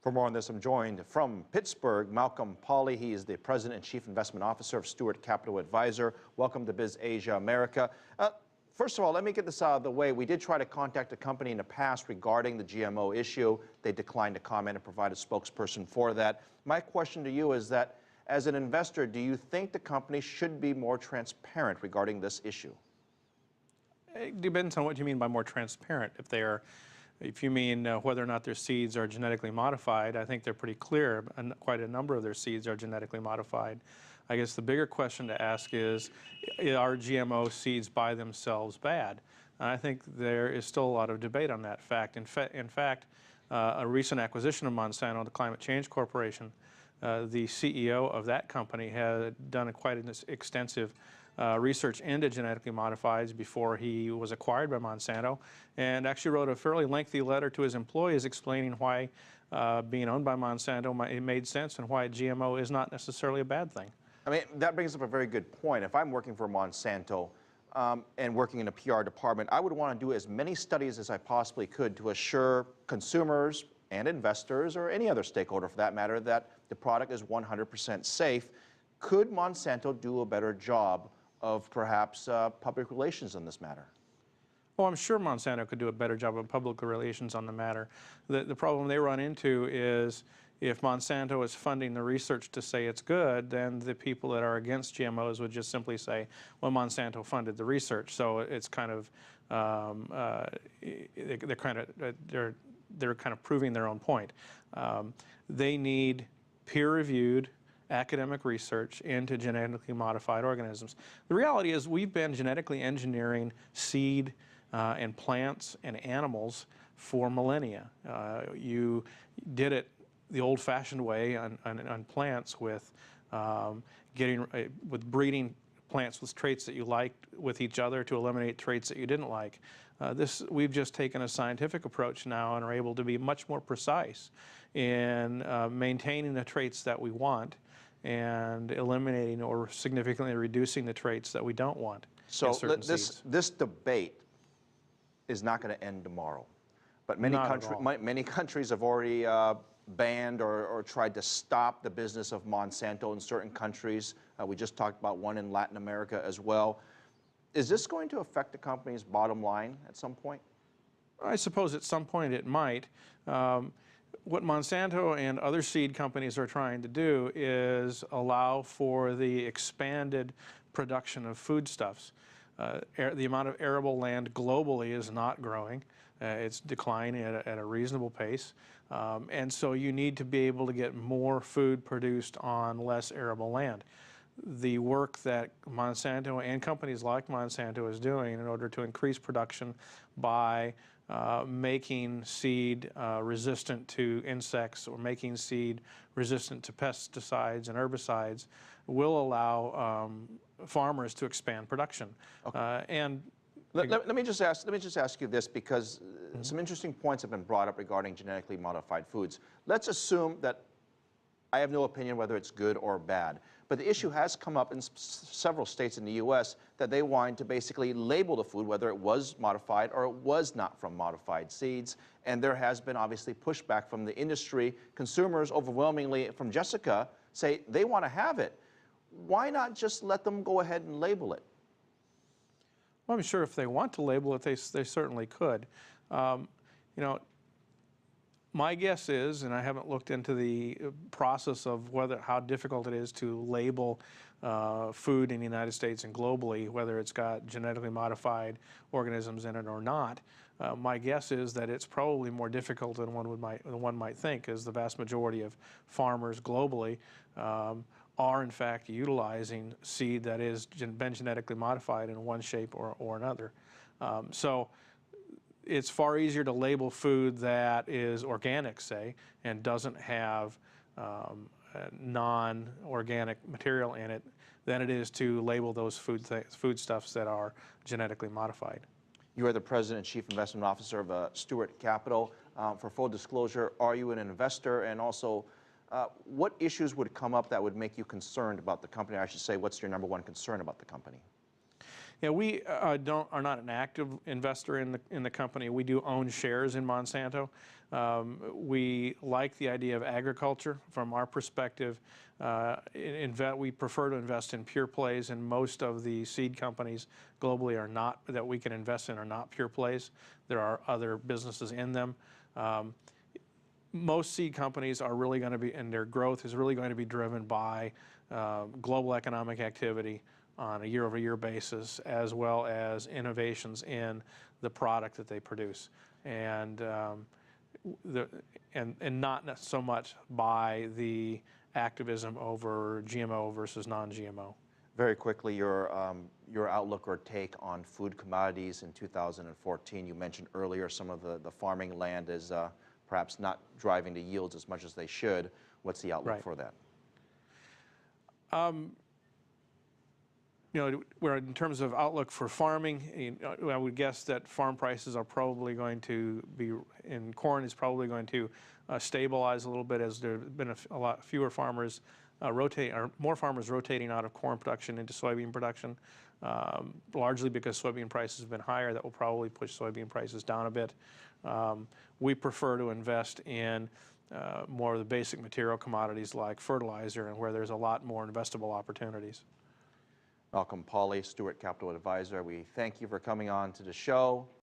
For more on this, I'm joined from Pittsburgh, Malcolm Polley. He is the President and Chief Investment Officer of Stewart Capital Advisors. Welcome to Biz Asia America. First of all, let me get this out of the way. We did try to contact a company in the past regarding the GMO issue. They declined to comment and provide a spokesperson for that. My question to you is that, as an investor, do you think the company should be more transparent regarding this issue? It depends on what you mean by more transparent. If you mean whether or not their seeds are genetically modified, I think they're pretty clear. Quite a number of their seeds are genetically modified. I guess the bigger question to ask is, are GMO seeds by themselves bad? And I think there is still a lot of debate on that fact. In fact, a recent acquisition of Monsanto, the Climate Change Corporation, the CEO of that company had done quite an extensive research into genetically modifieds before he was acquired by Monsanto, and actually wrote a fairly lengthy letter to his employees explaining why being owned by Monsanto it made sense and why GMO is not necessarily a bad thing. I mean, that brings up a very good point. If I'm working for Monsanto and working in a PR department, I would want to do as many studies as I possibly could to assure consumers and investors, or any other stakeholder for that matter, that the product is 100% safe. Could Monsanto do a better job of perhaps public relations on this matter? Well, I'm sure Monsanto could do a better job of public relations on the matter. The problem they run into is if Monsanto is funding the research to say it's good, then the people that are against GMOs would just simply say, well, Monsanto funded the research. So it's kind of, they're kind of proving their own point. They need peer-reviewed academic research into genetically modified organisms. The reality is we've been genetically engineering seed and plants and animals for millennia. You did it the old-fashioned way on plants with breeding plants with traits that you liked with each other to eliminate traits that you didn't like. We've just taken a scientific approach now and are able to be much more precise in maintaining the traits that we want and eliminating or significantly reducing the traits that we don't want. So this debate is not going to end tomorrow, but many countries have already banned or tried to stop the business of Monsanto in certain countries. We just talked about one in Latin America as well. Is this going to affect the company's bottom line at some point? I suppose at some point it might. What Monsanto and other seed companies are trying to do is allow for the expanded production of foodstuffs. The amount of arable land globally is not growing. It's declining at a reasonable pace. And so you need to be able to get more food produced on less arable land. The work that Monsanto and companies like Monsanto is doing in order to increase production by making seed resistant to insects or making seed resistant to pesticides and herbicides will allow farmers to expand production. Okay. Let me just ask you this, because some interesting points have been brought up regarding genetically modified foods. Let's assume that I have no opinion whether it's good or bad, but the issue has come up in several states in the U.S. that they wanted to basically label the food whether it was modified or it was not from modified seeds, and there has been obviously pushback from the industry. Consumers overwhelmingly, from Jessica, say they want to have it. Why not just let them go ahead and label it? Well, I'm sure if they want to label it, they certainly could. You know, my guess is, and I haven't looked into the process of how difficult it is to label food in the United States and globally, whether it's got genetically modified organisms in it or not. My guess is that it's probably more difficult than one might think, as the vast majority of farmers globally are in fact utilizing seed that has been genetically modified in one shape or another. So it's far easier to label food that is organic, say, and doesn't have non-organic material in it than it is to label those foodstuffs that are genetically modified. You are the President and Chief Investment Officer of Stewart Capital. For full disclosure, are you an investor? And also, what issues would come up that would make you concerned about the company? I should say, what's your #1 concern about the company? Yeah, we are not an active investor in the company. We do own shares in Monsanto. We like the idea of agriculture. From our perspective, we prefer to invest in pure plays, and most of the seed companies globally are not, that we can invest in, are not pure plays. There are other businesses in them. Most seed companies are really going to be, and their growth is really going to be driven by global economic activity on a year-over-year basis, as well as innovations in the product that they produce, and not so much by the activism over GMO versus non-GMO. Very quickly, your outlook or take on food commodities in 2014. You mentioned earlier some of the farming land is perhaps not driving the yields as much as they should. What's the outlook for that? You know, in terms of outlook for farming, I would guess that farm prices are probably going to be, in corn is probably going to stabilize a little bit, as there have been a lot fewer farmers more farmers rotating out of corn production into soybean production, largely because soybean prices have been higher. That will probably push soybean prices down a bit. We prefer to invest in more of the basic material commodities like fertilizer, and where there's a lot more investable opportunities. Malcolm Polley, Stewart Capital Advisor, we thank you for coming on to the show.